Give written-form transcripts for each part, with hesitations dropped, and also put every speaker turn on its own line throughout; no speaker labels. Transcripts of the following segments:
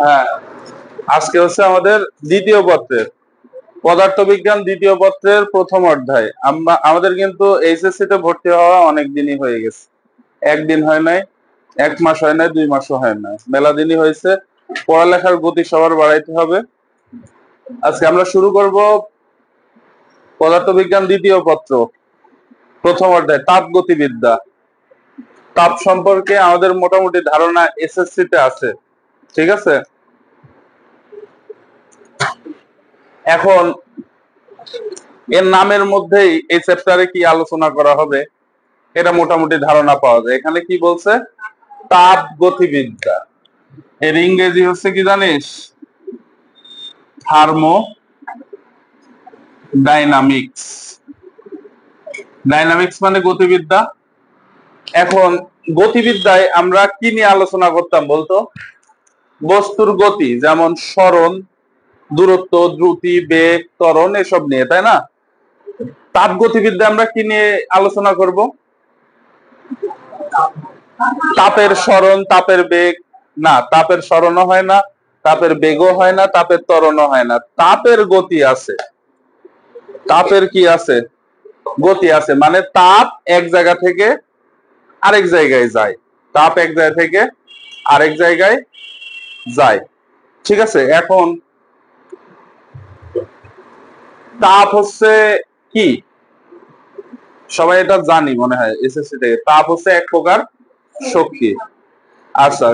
হ্যাঁ, আজকে হচ্ছে আমাদের দ্বিতীয় পত্রের পদার্থবিজ্ঞান দ্বিতীয় পত্রের প্রথম অধ্যায়। আমাদের কিন্তু এইচএসসি তে ভর্তি হওয়া অনেক দিনই হয়ে গেছে। একদিন হয় নাই, 1 মাস হয় নাই, 2 মাসও হয় নাই, মেলা দিনই হয়েছে। পড়ালেখার গতি সবার বাড়াইতে হবে। আজকে আমরা শুরু করব পদার্থবিজ্ঞান দ্বিতীয় পত্র প্রথম অধ্যায় তাপ গতিবিদ্যা। তাপ সম্পর্কে আমাদের মোটামুটি ধারণা এসএসসি তে আছে, ঠিক আছে। এখন এর নামের মধ্যেই এই চ্যাপ্টারে কি আলোচনা করা হবে এটা মোটামুটি ধারণা পাওয়া যায়। এখানে কি বলছে? তাপ গতিবিদ্যা। এর ইংরেজি হচ্ছে কি জানিস? Thermo dynamics. ডাইনামিক্স মানে গতিবিদ্যা। এখন গতিবিদ্যায় আমরা কি নিয়ে আলোচনা করতাম বলতো? বস্তুর গতি, যেমন সরণ, দূরত্ব, দ্রুতি, বেগ, ত্বরণ, এসব নিয়ে, তাই না? তাপ গতিবিদ্যা আমরা কি নিয়ে আলোচনা করব? তাপের সরণ, তাপের বেগ। না, তাপের সরণও হয় না, তাপের বেগও হয় না, তাপের ত্বরণও হয় না। তাপের গতি আছে। তাপের কি আছে? গতি আছে। মানে তাপ এক জায়গা থেকে আরেক জায়গায় যায়। তাপ এক জায়গা থেকে আরেক জায়গায় যায়, ঠিক আছে। এখন তাপ হচ্ছে কি, সবাই এটা জানি মনে হয় এসএসসি থেকে। তাপ হচ্ছে এক প্রকার শক্তি। আচ্ছা,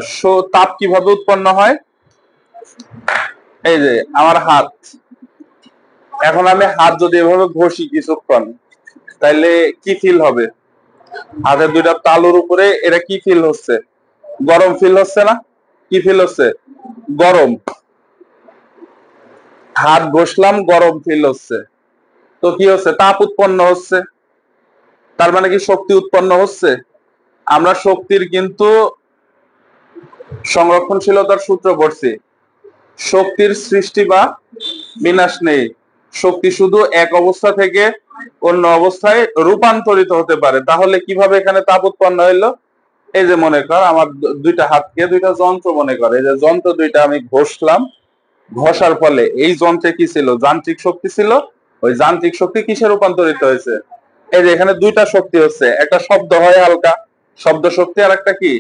তাপ কিভাবে উৎপন্ন হয়? এই যে আমার হাত, এখন আমি হাত যদি এভাবে ঘষি কিছুক্ষণ, তাইলে কি ফিল হবে? হাতের দুইটা তালুর উপরে এটা কি ফিল হচ্ছে? গরম ফিল হচ্ছে না? কি ফিল হচ্ছে? গরম। হাত ঘষলাম, গরম ফিল হচ্ছে। তো কি হচ্ছে? তাপ উৎপন্ন হচ্ছে। তার মানে কি শক্তি উৎপন্ন হচ্ছে? আমরা শক্তির কিন্তু সংরক্ষণশীলতার সূত্র পড়ছি। শক্তির সৃষ্টি বা বিনাশ নেই। শক্তি শুধু এক অবস্থা থেকে অন্য অবস্থায় রূপান্তরিত হতে পারে। তাহলে কিভাবে এখানে তাপ উৎপন্ন হইলো? এই যে মনে কর আমার দুইটা হাতকে দুইটা যন্ত্র মনে করে, এই যে যন্ত্র দুইটা আমি ঘষলাম, ঘষার ফলে এই যন্ত্রে কি ছিল? যান্ত্রিক শক্তি ছিল। ওই যান্ত্রিক শক্তি কিসে রূপান্তরিত হয়েছে? এই যে এখানে দুইটা শক্তি হচ্ছে, একটা শব্দ হয় হালকা, শব্দ শক্তি, আর একটা কি?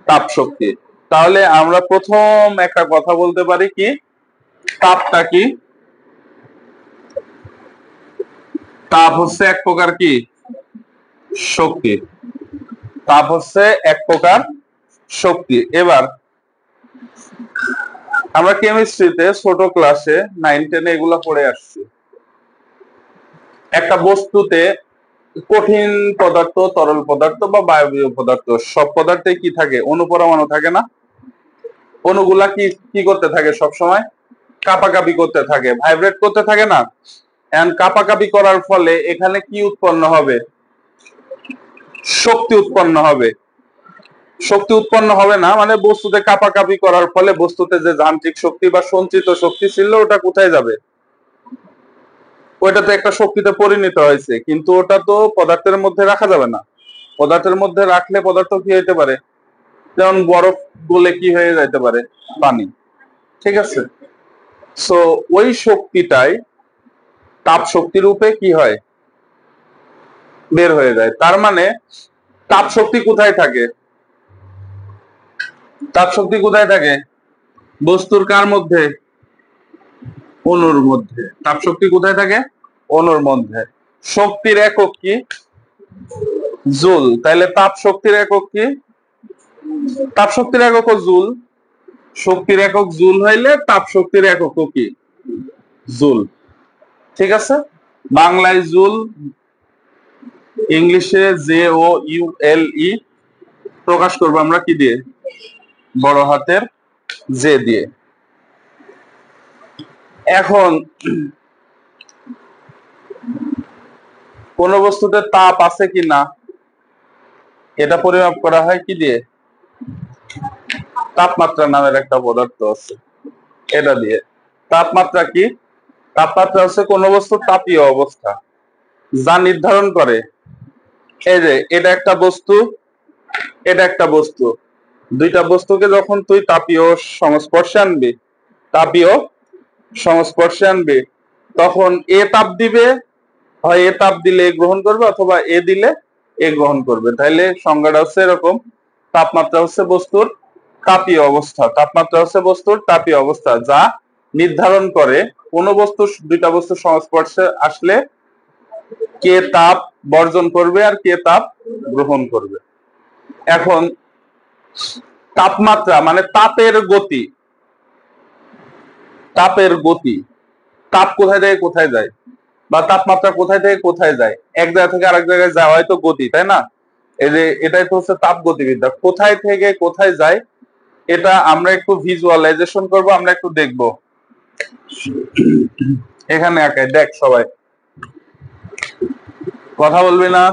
তাপ শক্তি। তাহলে আমরা প্রথম একটা কথা বলতে পারি কি, তাপটা কি? তাপ হচ্ছে এক প্রকার কি শক্তি। তাপ হচ্ছে এক প্রকার শক্তি। এবার আমরা কেমিস্ট্রিতে ছোট ক্লাসে 9-10 এগুলো পড়ে আসছি। একটা বস্তুতে কঠিন পদার্থ, তরল পদার্থ বা বায়বীয় পদার্থ, সব পদার্থে কি থাকে? অনুপরমাণু থাকে না? অণুগুলা কি কি করতে থাকে? সব সময় কাঁপাকাঁপি করতে থাকে, ভাইব্রেট করতে থাকে না? এন্ড কাঁপাকাঁপি করার ফলে এখানে কি উৎপন্ন হবে? শক্তি উৎপন্ন হবে। শক্তি উৎপন্ন হবে না মানে বস্তুতে কাঁপাকাঁপি করার ফলে বস্তুতে যে যান্ত্রিক শক্তি বা সঞ্চিত শক্তি ছিল ওটা কোথায় যাবে? ওইটা তো একটা শক্তিতে পরিণত হয়েছে, কিন্তু ওটা তো পদার্থের মধ্যে রাখা যাবে না। পদার্থের মধ্যে রাখলে পদার্থ কি হইতে পারে? যেমন বরফ গলে কি হয়ে যাইতে পারে? পানি, ঠিক আছে। সো ওই শক্তিটাই তাপ শক্তি রূপে কি হয়? বের হয়ে যায়। তার মানে তাপ শক্তি কোথায় থাকে? তাপ শক্তি কোথায় থাকে? বস্তুর কার মধ্যে? অণুর মধ্যে। তাপ শক্তি কোথায় থাকে? অণুর মধ্যে। শক্তির একক কি? জুল। তাইলে তাপ শক্তির একক কি? তাপ শক্তির একক জুল। শক্তির একক জুল হইলে তাপ শক্তির একক কি? জুল, ঠিক আছে। বাংলায় জুল, ইংলিশে JOULE। প্রকাশ করবো আমরা কি দিয়ে? বড় হাতের জে দিয়ে। এখন কোন বস্তুতে তাপ আছে কি না এটা পরিমাপ করা হয় কি দিয়ে? তাপমাত্রা নামের একটা পদার্থ আছে, এটা দিয়ে। তাপমাত্রা কি? তাপমাত্রা হচ্ছে কোন বস্তুর তাপীয় অবস্থা, যা নির্ধারণ করে, এই যে এটা একটা বস্তু, এটা একটা বস্তু, দুইটা বস্তুকে যখন তুই তাপীয় সংস্পর্শে আনবি, তাপীয় সংস্পর্শে আনবি, তখন এ তাপ দিবে, হয় এ তাপ দিলে এ গ্রহণ করবে, অথবা এ দিলে এ গ্রহণ করবে। তাইলে সংজ্ঞাটা হচ্ছে এরকম, তাপমাত্রা হচ্ছে বস্তুর তাপীয় অবস্থা। তাপমাত্রা হচ্ছে বস্তুর তাপীয় অবস্থা, যা নির্ধারণ করে কোন বস্তু, দুইটা বস্তুর সংস্পর্শে আসলে কে তাপ বর্জন করবে আর কে তাপ গ্রহণ করবে। এখন তাপমাত্রা মানে তাপের গতি, তাপের গতি, তাপ কোথায় থেকে কোথায় যায়, বা তাপমাত্রা কোথায় থেকে কোথায় যায়, এক জায়গা থেকে আরেক জায়গায় যাওয়াই তো গতি, তাই না? এই যে এটাই তো হচ্ছে তাপ গতিবিদ্যা, কোথায় থেকে কোথায় যায় এটা আমরা একটু ভিজুয়ালাইজেশন করব, আমরা একটু দেখব। এখানে আঁকায় দেখ, সবাই কথা বলবি না?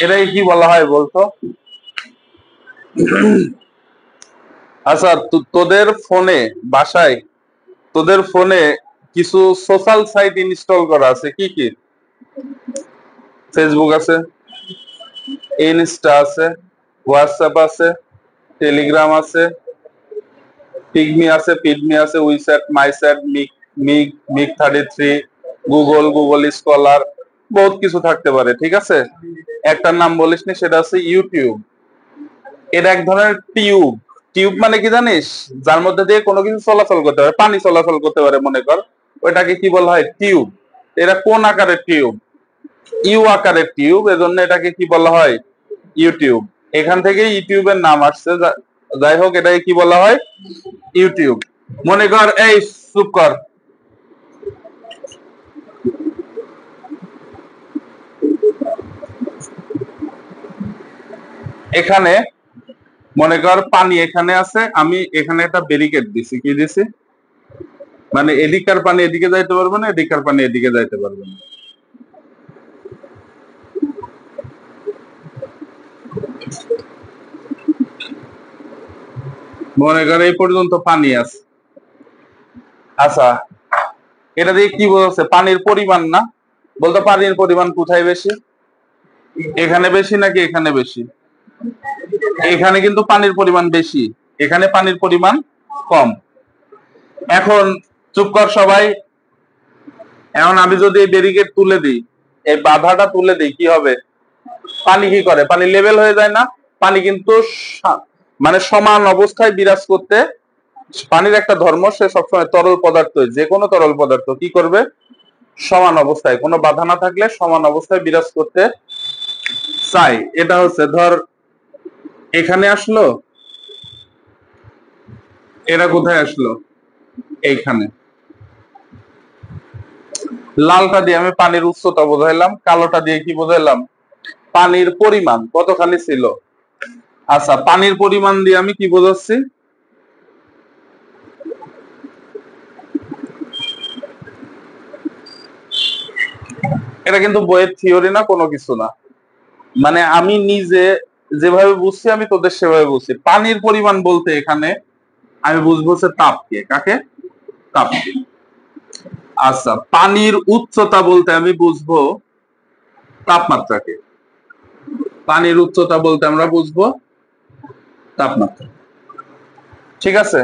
এটাই কি বলা হয় বলতো? আচ্ছা, তোদের ফোনে, বাসায় তোদের ফোনে কিছু সোশ্যাল সাইট ইনস্টল করা আছে, কি কি? ফেসবুক আছে, ইনস্টা আছে, হোয়াটসঅ্যাপ আছে, টেলিগ্রাম আছে, পিগমি আছে, পিডমি আছে, WeChat, MiChat, MiG, MiG 33, Google scholar, বহুত কিছু থাকতে পারে, ঠিক আছে? একটার নাম বলিস নি, সেটা হচ্ছে ইউটিউব। এটা এক ধরনের টিউব। টিউব মানে কি জানিস? যার মধ্যে দিয়ে কোনো কিছু চলাচল করতে পারে, পানি চলাচল করতে পারে মনে কর, ওইটাকে কি বলা হয়? টিউব। এটা কোন আকারের টিউব? ইউ আকারের টিউব, এজন্য এটাকে কি বলা হয়? ইউটিউব। এখান থেকে ইউটিউবের নাম আসছে। যাই হোক, এটাকে কি বলা হয়? ইউটিউব। মনে কর, এই চুপ কর, এখানে মনে কর পানি এখানে আছে, আমি এখানে একটা ব্যারিকেড দিছি, কি দিছি? মানে এদিকার পানি এদিকে যাইতে পারবে না, এদিকার পানি এদিকে যাইতে পারবে না। মনে কর এই পর্যন্ত পানি আছে। আচ্ছা, এটা দিয়ে কি বোঝাচ্ছে? পানির পরিমাণ না? বলতো পানির পরিমাণ কোথায় বেশি? এখানে বেশি নাকি এখানে বেশি? এখানে কিন্তু পানির পরিমাণ বেশি, এখানে পানির পরিমাণ কম। এখন চুপ কর সবাই। এখন আমি যদি এই ব্যারিকেড তুলে দিই, এই বাধাটা তুলে দিই, কি হবে? পানি কি করে? পানি লেভেল হয়ে যায় না? পানি কিন্তু মানে সমান অবস্থায় বিরাজ করতে, পানির একটা ধর্ম, সে সবসময় তরল পদার্থ, যে কোনো তরল পদার্থ কি করবে? সমান অবস্থায়, কোনো বাধা না থাকলে সমান অবস্থায় বিরাজ করতে চাই। এটা হচ্ছে, ধর এখানে আসলো, এরা কোথায় আসলো? এইখানে। লালটা দিয়ে আমি পানির উচ্চতা বোঝাইলাম, কালোটা দিয়ে কি বোঝাইলাম? পানির পরিমাণ কতখানি ছিল। আচ্ছা, পানির পরিমাণ দিয়ে আমি কি বোঝাচ্ছি? এটা কিন্তু বইয়ের থিওরি না, কোনো কিছু না। মানে আমি নিজে যেভাবে বুঝছি, আমি তোদের সেভাবে বুঝছি। পানির পরিমাণ বলতে এখানে আমি বুঝবো হচ্ছে তাপকে। কাকে? তাপকে। আচ্ছা, পানির উচ্চতা বলতে আমি বুঝবো তাপমাত্রাকে। পানির উচ্চতা বলতে আমরা বুঝবো তাপমাত্রা। ঠিক আছে?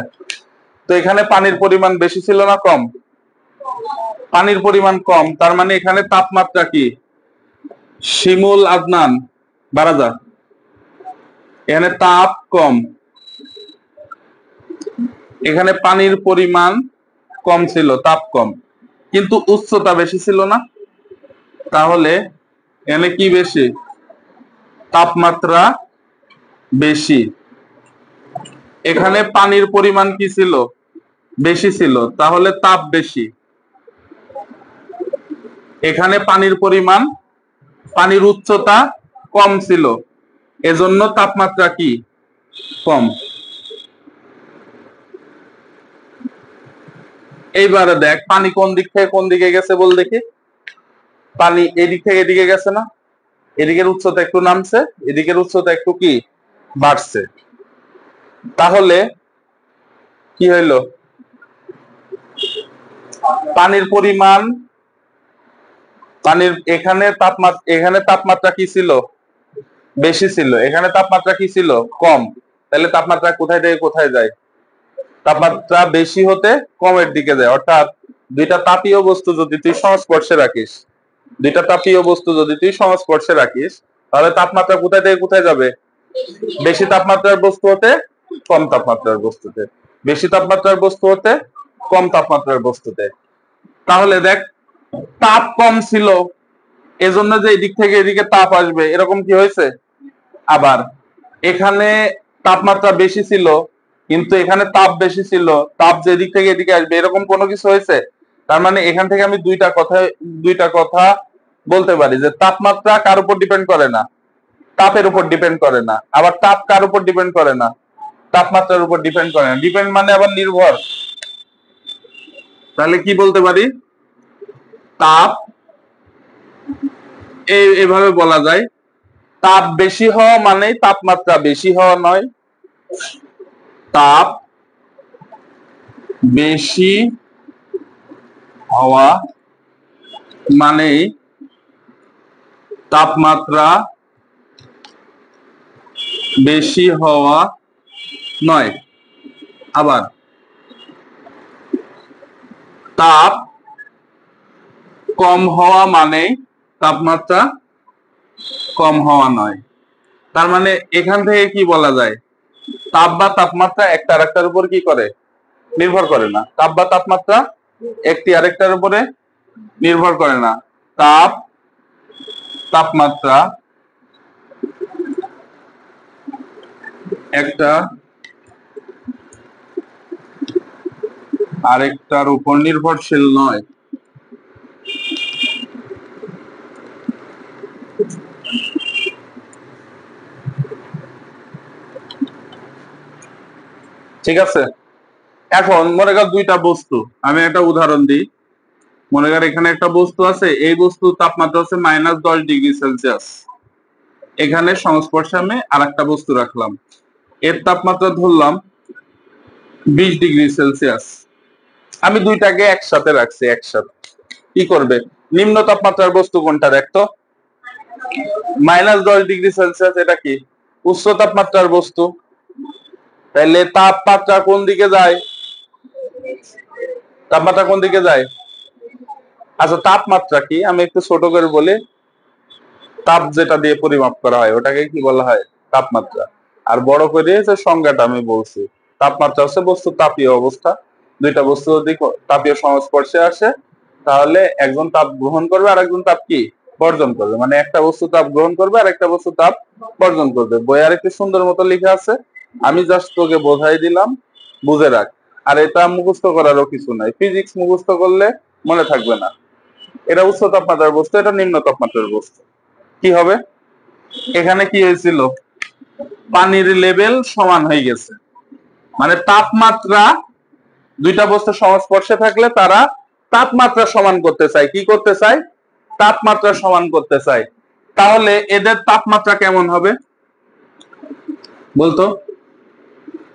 তো এখানে পানির পরিমাণ বেশি ছিল না কম? পানির পরিমাণ কম, তার মানে এখানে তাপমাত্রা কি? শিমুল, আদনান, বারাজা, এখানে তাপ কম, এখানে পানির পরিমাণ কম ছিল, তাপ কম, কিন্তু উচ্চতা বেশি ছিল না? তাহলে এখানে কি বেশি? তাপমাত্রা বেশি। এখানে পানির পরিমাণ কি ছিল? বেশি ছিল, তাহলে তাপ বেশি। এখানে পানির পরিমাণ, পানির উচ্চতা কম ছিল, এজন্য তাপমাত্রা কি? কম। এইবারে দেখ, পানি কোন দিক থেকে কোন দিকে গেছে বল দেখি। পানি এদিক থেকে এদিকে গেছে না? এদিকের উচ্চতা একটু নামছে, এদিকের উচ্চতা একটু কি বাড়ছে। তাহলে কি হইলো? পানির পরিমাণ, পানির এখানে তাপমাত্রা কি ছিল? বেশি ছিল। এখানে তাপমাত্রা কি ছিল? কম। তাহলে তাপমাত্রা কোথায় থেকে কোথায় যায়? তাপমাত্রা বেশি হতে কমের দিকে যায়। অর্থাৎ দুইটা তাপীয় বস্তু যদি তুই সংস্পর্শে রাখিস, দুইটা তাপীয় বস্তু যদি তুই সংস্পর্শে রাখিস, তাহলে তাপমাত্রা কোথায় থেকে কোথায় যাবে? বেশি তাপমাত্রার বস্তু হতে কম তাপমাত্রার বস্তুতে, বেশি তাপমাত্রার বস্তু হতে কম তাপমাত্রার বস্তুতে। তাহলে দেখ, তাপ কম ছিল, এজন্য যে এদিক থেকে এদিকে তাপ আসবে, এরকম কি হয়েছে? আবার এখানে তাপমাত্রা বেশি ছিল, কিন্তু এখানে তাপ বেশি ছিল, তাপ যে এদিক থেকে এদিকে আসবে, এরকম কোনো কিছু হয়েছে? তার মানে এখান থেকে আমি দুইটা কথা বলতে পারি যে তাপমাত্রা কার উপর ডিপেন্ড করে না? তাপের উপর ডিপেন্ড করে না। আবার তাপ কার উপর ডিপেন্ড করে না? তাপমাত্রার উপর ডিপেন্ড করে না। ডিপেন্ড মানে আবার নির্ভর। তাহলে কি বলতে পারি? তাপ, এভাবে বলা যায়, তাপ বেশি হওয়া মানে তাপমাত্রা বেশি হওয়া নয়, তাপ বেশি হওয়া মানে তাপমাত্রা বেশি হওয়া নয়। আবার তাপ কম হওয়া মানে তাপমাত্রা কম হওয়া নয়। তার মানে এখান থেকে কি বলা যায়? তাপ বা তাপমাত্রা একটা আরেকটার উপর কি করে? নির্ভর করে না। তাপ বা তাপমাত্রা একটি আরেকটার উপরে নির্ভর করে না। তাপ, তাপমাত্রা একটা আরেকটার উপর নির্ভরশীল নয়। ঠিক আছে? এখন মনে কর দুইটা বস্তু, আমি একটা উদাহরণ দিই। মনে কর এখানে একটা বস্তু আছে, এই বস্তুর তাপমাত্রা হচ্ছে -10 ডিগ্রি সেলসিয়াস। এখানে সংস্পর্শে আমি আর একটা বস্তু রাখলাম, এর তাপমাত্রা ধরলাম 20 ডিগ্রি সেলসিয়াস। আমি দুইটাকে একসাথে রাখছি, একসাথে কি করবে? নিম্ন তাপমাত্রার বস্তু কোনটা দেখতো? -10 ডিগ্রি সেলসিয়াস, এটা কি উচ্চ তাপমাত্রার বস্তু। তাহলে তাপমাত্রা কোন দিকে যায়? তাপমাত্রা কোন দিকে যায়? আচ্ছা, তাপমাত্রা কি আমি একটু ছোট করে বলি। তাপ যেটা দিয়ে পরিমাপ করা হয় ওটাকে কি বলা হয়? তাপমাত্রা। আর বড় করে যে সংজ্ঞাটা আমি বলছি, তাপমাত্রা হচ্ছে বস্তু তাপীয় অবস্থা। দুইটা বস্তু যদি তাপীয় সংস্পর্শে আসে, তাহলে একজন তাপ গ্রহণ করবে আর একজন তাপ কি বর্জন করবে। মানে একটা বস্তু তাপ গ্রহণ করবে আর একটা বস্তু তাপ বর্জন করবে। বই আর একটু সুন্দর মতো লেখা আছে, আমি জাস্ট তোকে বোঝাই দিলাম, বুঝে রাখ। আর এটা মুখস্থ করারও কিছু নাই, ফিজিক্স মুখস্থ করলে মনে থাকবে না। এটা উচ্চ তাপমাত্রার বস্তু, এটা নিম্ন তাপমাত্রার বস্তু। কি হবে? এখানে কি হয়েছিল? পানির লেভেল সমান হয়ে গেছে। মানে তাপমাত্রা, দুইটা বস্তু সংস্পর্শে থাকলে তারা তাপমাত্রা সমান করতে চায়। কি করতে চায়? তাপমাত্রা সমান করতে চায়। তাহলে এদের তাপমাত্রা কেমন হবে বলতো?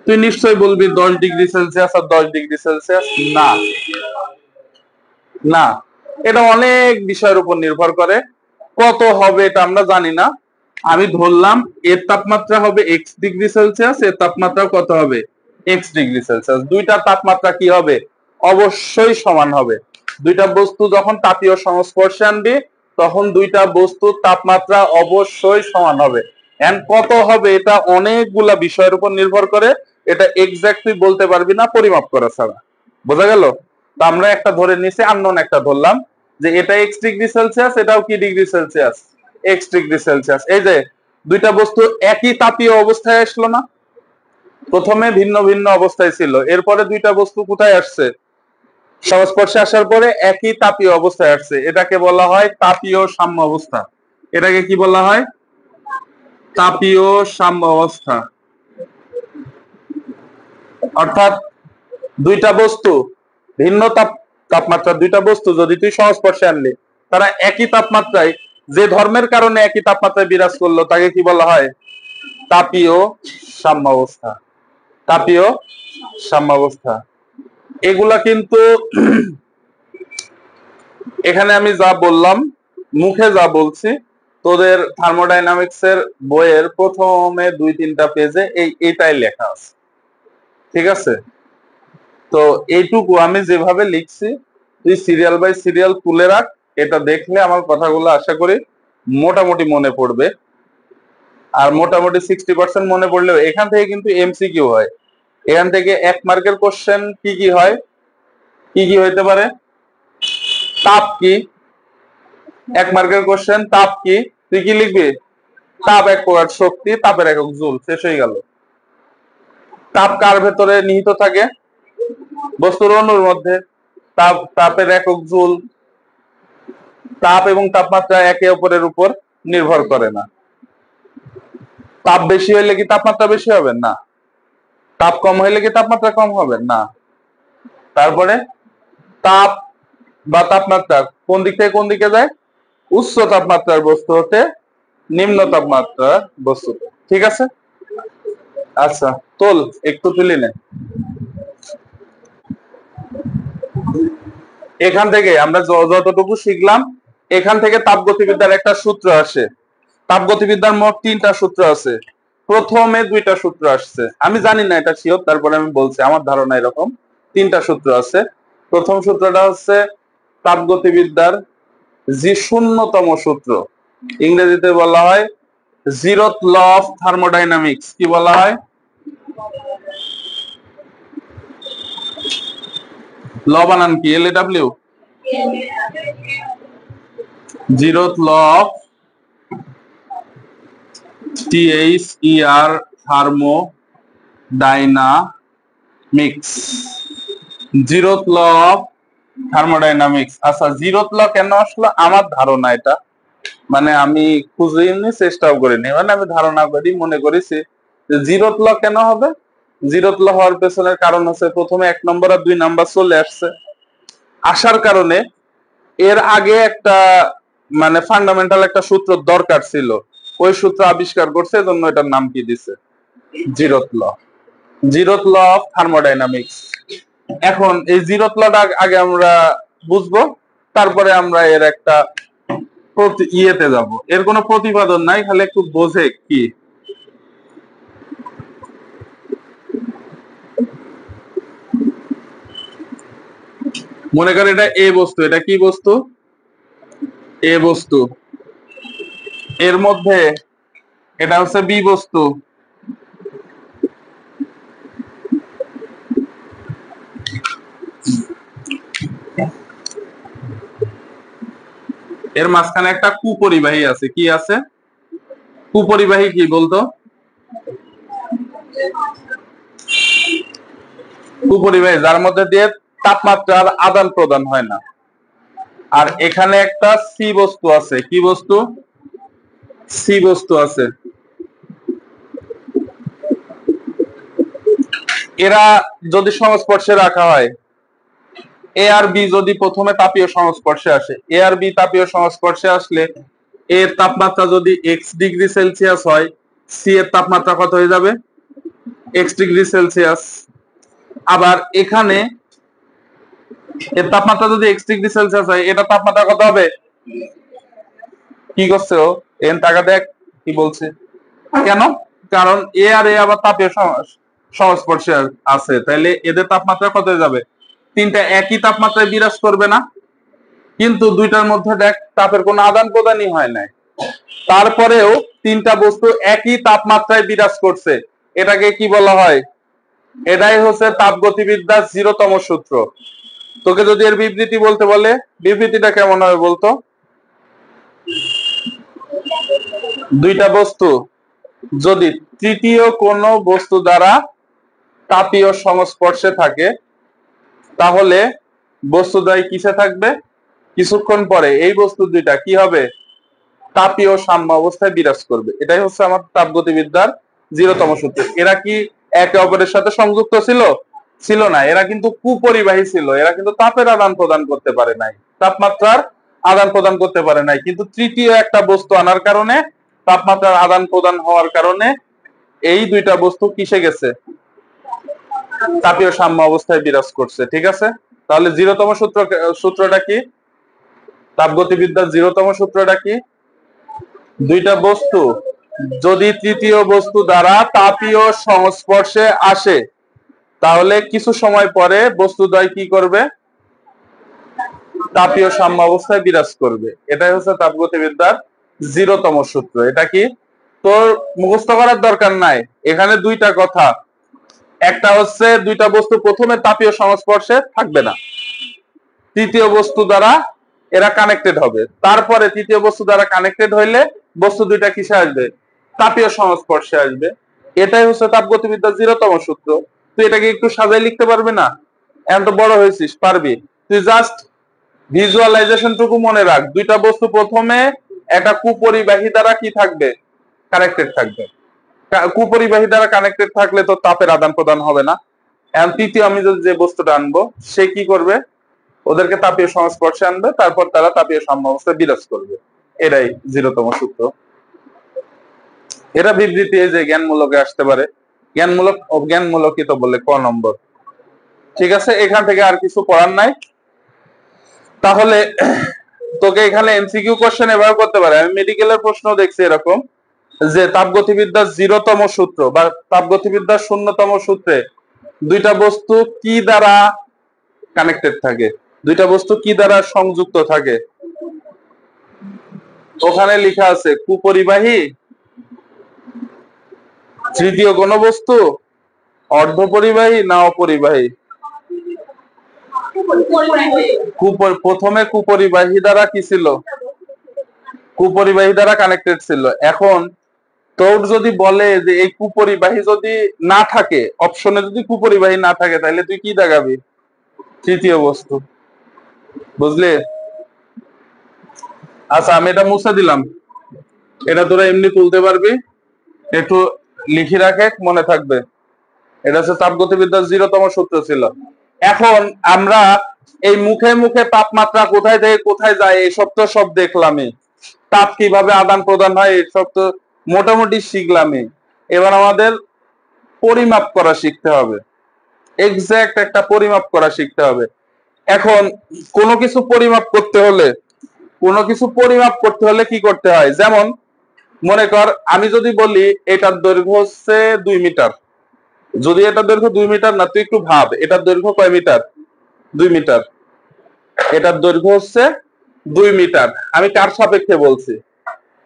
তুই নিশ্চয়ই বলবি 10 ডিগ্রি সেলসিয়াস আর 10 ডিগ্রি সেলসিয়াস। না, না, এটা অনেক বিষয়ের উপর নির্ভর করে। কত হবে এটা আমরা জানি না। আমি ধরলাম এর তাপমাত্রা হবে x ডিগ্রি সেলসিয়াস, এর তাপমাত্রা কত হবে? x degree Celsius. দুইটার তাপমাত্রা কি হবে? অবশ্যই সমান হবে। দুইটা বস্তু যখন তাপীয় সংস্পর্শে আনবে, তখন দুইটা বস্তুর তাপমাত্রা অবশ্যই সমান হবে। এন্ড কত হবে এটা অনেকগুলা বিষয়ের উপর নির্ভর করে। এটা এক্স্যাক্টলি বলতে পারবি না পরিমাপ করা ছাড়া। বোঝা গেল? তো আমরা একটা ধরে নিছি, আননোন একটা ধরলাম যে এটা x ডিগ্রি সেলসিয়াস, এটাও কি degree Celsius? x degree Celsius. এই যে দুইটা বস্তু একই তাপীয় অবস্থায় আসলো না? প্রথমে ভিন্ন ভিন্ন অবস্থায় ছিল, এরপরে দুইটা বস্তু কোথায় আসছে? সংস্পর্শে আসার পরে একই তাপীয় অবস্থায় আসছে। এটাকে বলা হয় তাপীয় সাম্য অবস্থা। এটাকে কি বলা হয়? তাপীয় সাম্য অবস্থা। অর্থাৎ দুইটা বস্তু ভিন্ন তাপমাত্রা, দুইটা বস্তু যদি তুই সংস্পর্শে আনলি, তারা একই তাপমাত্রায় যে ধর্মের কারণে একই তাপমাত্রায় বিরাজ করলো তাকে কি বলা হয়? তাপীয় সাম্যাবস্থা। তাপীয় সাম্যাবস্থা। এগুলা কিন্তু এখানে আমি যা বললাম, মুখে যা বলছি, তোদের থার্মোডাইনামিক্স এর বইয়ের প্রথমে 2-3টা পেজে এইটাই লেখা আছে। ঠিক আছে? তো এইটুকু আমি যেভাবে লিখছি তুই সিরিয়াল বাই সিরিয়াল তুলে রাখ। এটা দেখলে আমার কথাগুলো আশা করি মোটামুটি মনে পড়বে। আর মোটামুটি 60% মনে পড়লেও এখান থেকে কিন্তু এমসিকিউ হয়। এখান থেকে 1 মার্কের কোশ্চেন কি কি হয়? কি কি হইতে পারে? তাপ কি? 1 মার্কের কোশ্চেন তাপ কি? তুই কি লিখবি? তাপ এক প্রকার শক্তি, তাপের একক জুল। শেষ হয়ে গেল। তাপ কার ভেতরে নিহিত থাকে? বস্তুর অণুর মধ্যে। তাপের একক জুল। তাপ এবং তাপমাত্রা একে অপরের উপর নির্ভর করে না। তাপ বেশি হইলে কি তাপমাত্রা বেশি হবে? না। তাপ কম হইলে কি তাপমাত্রা কম হবে? না। তারপরে তাপ বা তাপমাত্রা কোন দিক থেকে কোন দিকে যায়? উচ্চ তাপমাত্রার বস্তু হতে নিম্ন তাপমাত্রার বস্তুতে। ঠিক আছে? আচ্ছা, তোল একটু তুলি নে। এখান থেকে আমরা যতটুকু শিখলাম, এখান থেকে তাপগতিবিদ্যার একটা সূত্র আসে। তাপগতিবিদ্যার মোট 3টা সূত্র আছে। প্রথমে 2টা সূত্র আসছে, আমি জানি না এটা শিওর, তারপরে আমি বলছি আমার ধারণা এরকম 3টা সূত্র আছে। প্রথম সূত্রটা হচ্ছে তাপগতিবিদ্যার যে 0তম সূত্র, ইংরেজিতে বলা হয় 0th ল অফ থার্মোডাইনামিক্স। কি বলা হয়? ল বানান কি? LAW। 0th law of THER thermodynamics. 0th law of thermodynamics. আচ্ছা, 0th ল কেন আসলো? আমার ধারণা এটা, মানে আমি খুঁজিনি, চেষ্টাও করিনি, মানে আমি ধারণা করি, মনে করেছি যে 0th ল কেন হবে। 0th ল হওয়ার পেছনের কারণ হচ্ছে প্রথমে 1 নম্বর আর 2 নাম্বার চলে আসছে। আসার কারণে এর আগে একটা মানে ফান্ডামেন্টাল একটা সূত্র দরকার ছিল, ওই সূত্র আবিষ্কার করছে, এজন্য এটার নাম কি দিছে? 0th law. 0th law of thermodynamics. এখন এই 0th লটা আগে আমরা বুঝবো, তারপরে আমরা এর একটা ইয়েতে যাব। এর কোনো প্রতিপাদন নাই, খালি একটু বোঝে কি। মনে কর এটা এ বস্তু, এটা কি বস্তু? এ বস্তু। এর মধ্যে এটা হচ্ছে বি বস্তু। এর মাঝখানে একটা কুপরিবাহী আছে। কি আছে? কুপরিবাহী কি বলতো? কুপরিবাহী যার মধ্যে দিয়ে তাপমাত্রার আদান প্রদান হয় না। আর এখানে একটা সি বস্তু আছে। কি বস্তু? সি বস্তু আছে। এরা যদি সংস্পর্শে রাখা হয়, এ আর বি যদি প্রথমে তাপীয় সংস্পর্শে আসে, এ আর বি তাপীয় সংস্পর্শে আসলে এর তাপমাত্রা যদি x ডিগ্রি সেলসিয়াস হয়, সি এর তাপমাত্রা কত হয়ে যাবে? x degree Celsius. আবার এখানে এর তাপমাত্রা যদি x ডিগ্রি সেলসিয়াস হয়, এটা তাপমাত্রা কত হবে? কি করছে ও? এন টাকা দেখ কি বলছে। কেন? কারণ এ আর এ আবার তাপীয় সংস্পর্শে আছে, তাইলে এদের তাপমাত্রা কত হয়ে যাবে? 3টা একই তাপমাত্রায় বিরাজ করবে না? কিন্তু 2টার মধ্যে দেখ তাপের কোনো আদান প্রদানই হয় নাই, তারপরেও 3টা বস্তু একই তাপমাত্রায় বিরাজ করছে। এটাকে কি বলা হয়? এটাই হচ্ছে তাপগতিবিদ্যার 0তম সূত্র। তোকে যদি এর বিবৃতি বলতে বলে, বিবৃতিটা কেমন হবে বলতো? 2টা বস্তু যদি তৃতীয় কোনো বস্তু দ্বারা তাপীয় সংস্পর্শে থাকে, তাহলে বস্তুদ্বয় কিসে থাকবে? কিছুক্ষণ পরে এই বস্তু 2টা কি হবে? তাপীয় সাম্য অবস্থায় বিরাজ করবে। এটাই হচ্ছে আমার তাপগতিবিদ্যার 0তম সূত্র। এরা কি একে অপরের সাথে সংযুক্ত ছিল? ছিল না। এরা কিন্তু কুপরিবাহী ছিল, এরা কিন্তু তাপের আদান প্রদান করতে পারে নাই। তাপমাত্রার আদান প্রদান করতে পারে নাই, কিন্তু তৃতীয় একটা বস্তু আনার কারণে, তাপমাত্রার আদান প্রদান হওয়ার কারণে এই দুইটা বস্তু কিসে গেছে, তাপীয় সাম্য অবস্থায় বিরাজ করছে। ঠিক আছে, তাহলে জিরোতম সূত্রটা কি, তাপগতিবিদ্যার জিরোতম সূত্রটা কি, দুইটা বস্তু যদি তৃতীয় বস্তু দ্বারা তাপীয় সংস্পর্শে আসে, তাহলে কিছু সময় পরে বস্তুদ্বয় কি করবে, তাপীয় সাম্য অবস্থায় বিরাজ করবে। এটাই হচ্ছে তাপগতিবিদ্যার জিরোতম সূত্র। এটা কি তোর মুখস্থ করার দরকার নাই, এখানে দুইটা কথা, একটা হচ্ছে দুইটা বস্তু প্রথমে তাপীয় সংস্পর্শে থাকবে না, তৃতীয় বস্তু দ্বারা এরা কানেক্টেড হবে, তারপরে তৃতীয় বস্তু দ্বারা কানেক্টেড হইলে বস্তু দুইটা কিসে আসবে, তাপীয় সংস্পর্শে আসবে। এটাই হচ্ছে তাপগতিবিদ্যার জিরোতম সূত্র। তুই এটাকে একটু সাজাই লিখতে পারবি না? এখন তো বড় হয়েছিস, পারবি। তুই জাস্ট ভিজুয়ালাইজেশন টুকু মনে রাখ, দুইটা বস্তু প্রথমে একটা কুপরিবাহী দ্বারা কি থাকবে, কানেক্টেড থাকবে। কুপরিবাহী দ্বারা কানেক্টেড থাকলে তো তাপের আদান প্রদান হবে না। এখন তৃতীয় আমি যদি যে বস্তুটা আনবো, সে কি করবে, ওদেরকে তাপীয় সংস্পর্শে আনবে, তারপর তারা তাপীয় সাম্য অবস্থায় বিরাজ করবে। এটাই জিরোতম সূত্র। এরা বিবৃতি যে জ্ঞানমূলকে আসতে পারে, জ্ঞানমূলকই তো বলে ক নম্বর। ঠিক আছে, এখান থেকে আর কিছু পড়ার নাই। তাহলে তোকে এখানে এমসিকিউ কোশ্চেন এভাবে করতে পারে। আমি মেডিকেলের প্রশ্ন দেখছি এরকম, যে তাপগতিবিদ্যার জিরোতম সূত্র বা তাপগতিবিদ্যার শূন্যতম সূত্রে দুইটা বস্তু কি দ্বারা কানেক্টেড থাকে, দুইটা বস্তু কি দ্বারা সংযুক্ত থাকে। ওখানে লেখা আছে কুপরিবাহী, তৃতীয় কোন বস্তু, অর্ধপরিবাহী না অপরিবাহী। প্রথমে কুপরিবাহী দ্বারা কি ছিল, কুপরিবাহী দ্বারা কানেক্টেড ছিল। এখন তোর যদি বলে যে এই কুপরিবাহী যদি না থাকে, অপশনে যদি কুপরিবাহী না থাকে, তাহলে তুই কি দেখাবি, তৃতীয় বস্তু। বুঝলি? আচ্ছা, আমি এটা মুছে দিলাম, এটা তোরা এমনি তুলতে পারবি, একটু লিখে রাখে, মনে থাকবে। এটা হচ্ছে তাপগতিবিদ্যার জিরোতম সূত্র ছিল। এখন আমরা এই মুখে মুখে তাপমাত্রা কোথায় থেকে কোথায় যায় এসব তো সব দেখলামই, তাপ কিভাবে আদান প্রদান হয় এসব তো মোটামুটি শিখলামই। এবার আমাদের পরিমাপ করা শিখতে হবে, এক্সাক্ট একটা পরিমাপ করা শিখতে হবে। এখন কোনো কিছু পরিমাপ করতে হলে, কোনো কিছু পরিমাপ করতে হলে কি করতে হয়, যেমন মনে কর আমি যদি বলি এটার দৈর্ঘ্য হচ্ছে 2 মিটার, যদি এটার দৈর্ঘ্য 2 মিটার না, তুই একটু ভাব এটার দৈর্ঘ্য কয় মিটার, 2 মিটার। এটার দৈর্ঘ্য হচ্ছে 2 মিটার। আমি কার সাপেক্ষে বলছি,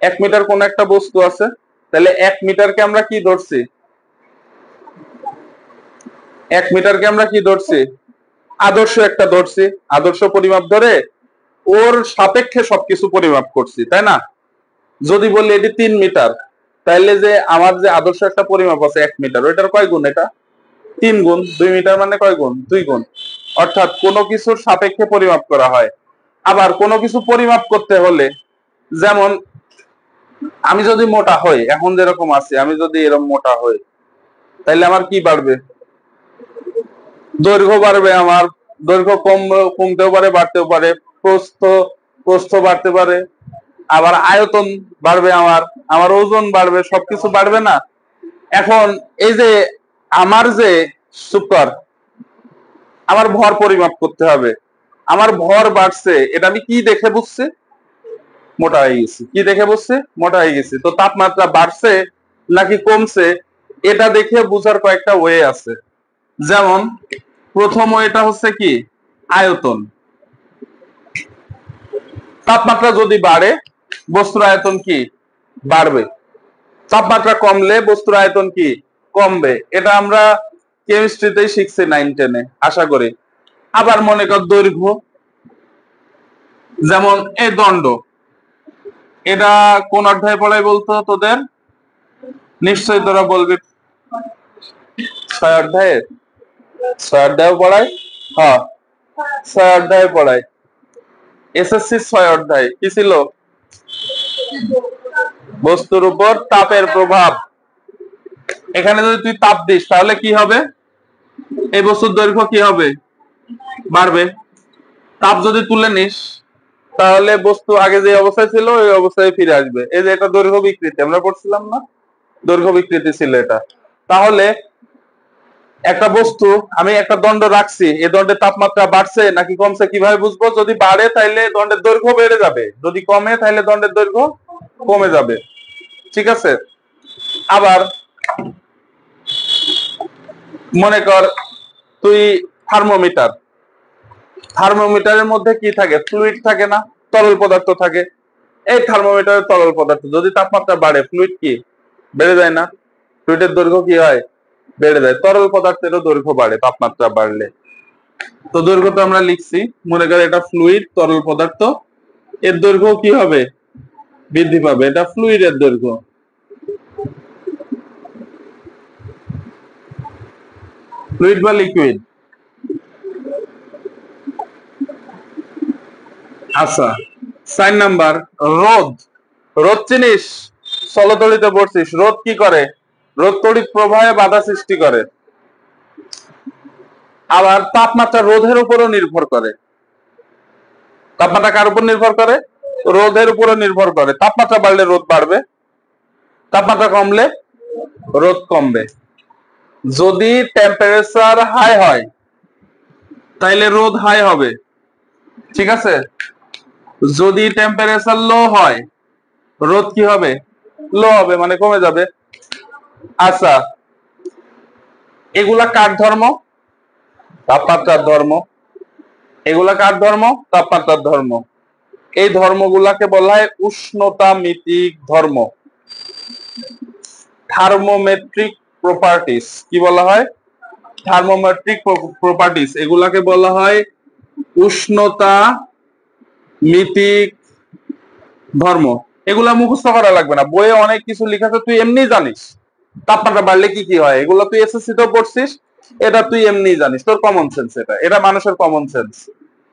1 মিটার কোন একটা বস্তু আছে, তাহলে 1 মিটারকে আমরা কি ধরছি, 1 মিটারকে আমরা কি ধরছি, আদর্শ একটা ধরছি, আদর্শ পরিমাপ ধরে ওর সাপেক্ষে সবকিছু পরিমাপ করছি, তাই না? যদি বলি এটি 3 মিটার, তাইলে যে আমার যে আদর্শ একটা পরিমাপ আছে 1 মিটার, ওইটার কয় গুণ, এটা 3 গুণ। 2 মিটার মানে কয় গুণ, 2 গুণ। অর্থাৎ কোনো কিছুর সাপেক্ষে পরিমাপ করা হয়। আবার কোনো কিছু পরিমাপ করতে হলে, যেমন আমি যদি মোটা হই, এখন যেরকম আছি, আমি যদি এরকম মোটা হই, তাইলে আমার কি বাড়বে, দৈর্ঘ্য বাড়বে। আমার দৈর্ঘ্য কমতেও পারে, বাড়তেও পারে, প্রস্থ প্রস্থ বাড়তে পারে, আবার আয়তন বাড়বে, আমার আমার ওজন বাড়বে, সবকিছু বাড়বে না? এখন এই যে আমার যে সুপার, আমার ভর পরিমাপ করতে হবে, আমার ভর বাড়ছে, এটা আমি কি দেখে বুঝছি, মোটা হয়ে গেছি। কি দেখে বুঝছি, মোটা হয়ে গেছি। তো তাপমাত্রা বাড়ছে নাকি কমছে, এটা দেখে বুঝার কয়েকটা ওয়ে আছে। যেমন প্রথম ওয়েটা হচ্ছে কি, আয়তন। তাপমাত্রা যদি বাড়ে, বস্তুর আয়তন কি বাড়বে, তাপমাত্রা কমলে বস্তুর আয়তন কি কমবে। এটা আমরা কেমিস্ট্রিতেই শিখছি 9-10-এ আশা করি। আবার মনে কর দৈর্ঘ্য, যেমন এই দণ্ড, এটা কোন অধ্যায়ে পড়াই বলতো তোদের, নিশ্চয়ই তোরা বলবি 6 অধ্যায়ে, 6 অধ্যায়ে পড়ায়, হ্যাঁ 6 অধ্যায়ে পড়ায়। এসএসসি 6 অধ্যায় কি ছিল, বস্তুর উপর তাপের প্রভাব। এখানে যদি তুই তাপ দিস, তাহলে কি হবে, এই বস্তুর দৈর্ঘ্য কি হবে, বাড়বে। তাপ যদি তুলে নিস, তাহলে বস্তু আগে যে অবস্থায় ছিল ওই অবস্থায় ফিরে আসবে। এই যে এটা দৈর্ঘ্য বিকৃতি আমরা পড়ছিলাম না, দৈর্ঘ্য বিকৃতি ছিল এটা। তাহলে একটা বস্তু আমি একটা দণ্ড রাখছি, এই দণ্ডের তাপমাত্রা বাড়ছে নাকি কমছে কিভাবে বুঝবো? যদি বাড়ে তাহলে দণ্ডের দৈর্ঘ্য বেড়ে যাবে, যদি কমে তাহলে দণ্ডের দৈর্ঘ্য কমে যাবে। ঠিক আছে। আবার মনে কর তুই থার্মোমিটার, থার্মোমিটারের মধ্যে কি থাকে? ফ্লুইড থাকে না, তরল পদার্থ থাকে। এই থার্মোমিটারের তরল পদার্থ, যদি তাপমাত্রা বাড়ে ফ্লুইড কি বেড়ে যায় না? ফ্লুইডের দৈর্ঘ্য কি হয়? বেড়ে যায়। তরল পদার্থেরও দৈর্ঘ্য বাড়ে তাপমাত্রা বাড়লে। তো দৈর্ঘ্য তো আমরা লিখছি, মনে কর এটা ফ্লুইড তরল পদার্থ, এর দৈর্ঘ্য কি হবে? বৃদ্ধি পাবে। এটা ফ্লুইডের দৈর্ঘ্য। ফ্লুইড বা লিকুইড। আচ্ছা, 4 নাম্বার রোদ। রোদ চিনিস? স্থলতড়িতে পড়ছিস। রোদ কি করে? রোদ তড়িৎ প্রবাহে বাধা সৃষ্টি করে। আবার তাপমাত্রা রোধের উপরও নির্ভর করে। তাপমাত্রা কার উপর নির্ভর করে? রোধের উপরও নির্ভর করে। তাপমাত্রা বাড়লে রোদ বাড়বে, তাপমাত্রা কমলে রোদ কমবে। যদি টেম্পারেচার হাই হয় তাইলে রোদ হাই হবে। ঠিক আছে। যদি টেম্পারেচার লো হয় রোদ কি হবে? লো হবে, মানে কমে যাবে। আচ্ছা, এগুলা কার ধর্ম? তাপমাত্রার ধর্ম। এগুলা কার ধর্ম? তাপমাত্রার ধর্ম। এই ধর্মগুলাকে বলা হয় উষ্ণতা মিতিক ধর্ম, থার্মোমেট্রিক প্রপার্টিস। কি বলা হয়? থার্মোমেট্রিক প্রপার্টিস। এগুলাকে বলা হয় উষ্ণতা মিতিক ধর্ম। এগুলা মুখস্থ করা লাগবে না, বইয়ে অনেক কিছু লেখা আছে, তুই এমনি জানিস তাপমাত্রা বাড়লে কি কি হয়। এগুলো তুই এসএসসি তেও পড়ছিস, এটা তুই এমনি জানিস, তোর কমন সেন্স। এটা এটা মানুষের কমন সেন্স।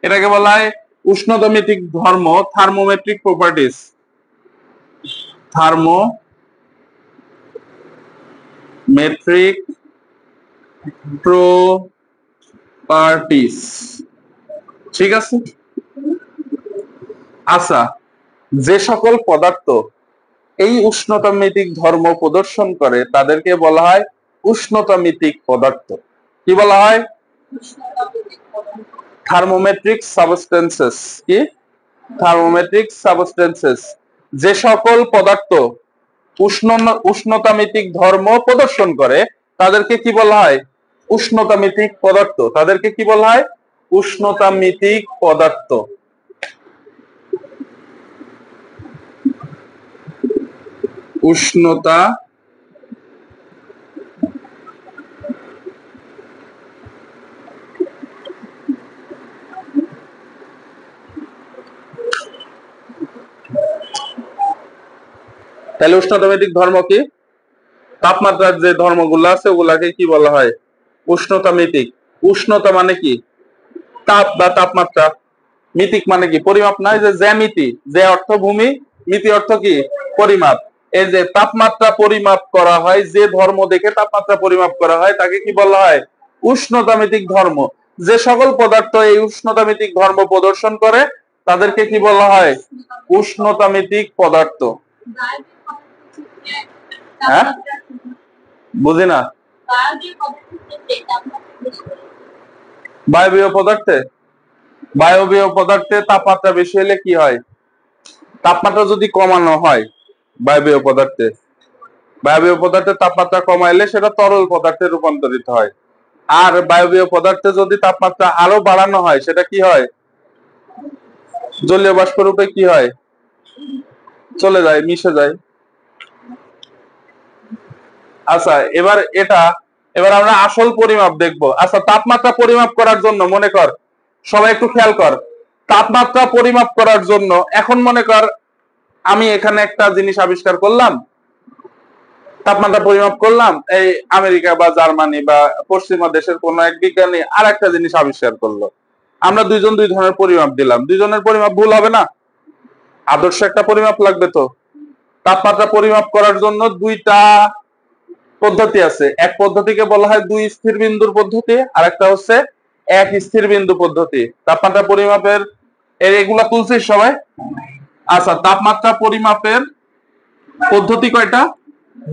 এটাকে বলা হয় উষ্ণতামিতিক ধর্ম, থার্মোমেট্রিক প্রপার্টিস। থার্মোমেট্রিক প্রপার্টিস। ঠিক আছে। আচ্ছা, যে সকল পদার্থ এই উষ্ণতামিতিক ধর্ম প্রদর্শন করে তাদেরকে বলা হয় উষ্ণতামিতিক পদার্থ। কি বলা হয়? থার্মোমেট্রিক সাবস্টেন্সেস। কি? থার্মোমেট্রিক সাবস্টেন্সেস। যে সকল পদার্থ উষ্ণতামিতিক ধর্ম প্রদর্শন করে তাদেরকে কি বলা হয়? উষ্ণতামিতিক পদার্থ। তাদেরকে কি বলা হয়? উষ্ণতামিতিক পদার্থ। উষ্ণতা তাহলে উষ্ণতামিতিক ধর্ম কি? তাপমাত্রার যে ধর্মগুলো আছে ওগুলাকে কি বলা হয়? উষ্ণতামিতিক। উষ্ণতা মানে কি? তাপ বা তাপমাত্রা। মিতিক মানে কি? পরিমাপ নয়। যে জ্যামিতি, যে অর্থ ভূমি, মিতি অর্থ কি? পরিমাপ। এই যে তাপমাত্রা পরিমাপ করা হয়, যে ধর্ম দেখে তাপমাত্রা পরিমাপ করা হয় তাকে কি বলা হয়? উষ্ণতামিতিক ধর্ম। যে সকল পদার্থ এই উষ্ণতামিতিক ধর্ম প্রদর্শন করে তাদেরকে কি বলা হয়? উষ্ণতামিতিক পদার্থ। হ্যাঁ, বুঝি না। বায়বীয় পদার্থে, বায়বীয় পদার্থে তাপমাত্রা বেশি হলে কি হয়? তাপমাত্রা যদি কমানো হয় বায়বীয় পদার্থে, বায়বীয় পদার্থের তাপমাত্রা কমাইলে সেটা তরল পদার্থে রূপান্তরিত হয়। আর বায়বীয় পদার্থে যদি তাপমাত্রা আরো বাড়ানো হয় সেটা কি হয়? জলীয় বাষ্প রূপে কি হয়? চলে যায়, মিশে যায়। আচ্ছা, এবার আমরা আসল পরিমাপ দেখব। আচ্ছা, তাপমাত্রা পরিমাপ করার জন্য মনে কর, সবাই একটু খেয়াল কর, তাপমাত্রা পরিমাপ করার জন্য এখন মনে কর আমি এখানে একটা জিনিস আবিষ্কার করলাম, তাপমাত্রা পরিমাপ করলাম। এই আমেরিকা বা জার্মানি বা পশ্চিমা দেশের কোন এক বিজ্ঞানী আর একটা জিনিস আবিষ্কার করলো। আমরা দুইজন দুই ধরনের পরিমাপ দিলাম, দুইজনের পরিমাপ ভুল হবে না? আদর্শ একটা পরিমাপ লাগবে তো। তাপমাত্রা পরিমাপ করার জন্য দুইটা পদ্ধতি আছে। এক পদ্ধতিকে বলা হয় দুই স্থির বিন্দুর পদ্ধতি, আর একটা হচ্ছে এক স্থির বিন্দু পদ্ধতি। তাপমাত্রা পরিমাপের এগুলা তুলছিস সবাই? আচ্ছা, তাপমাত্রা পরিমাপের পদ্ধতি কয়টা?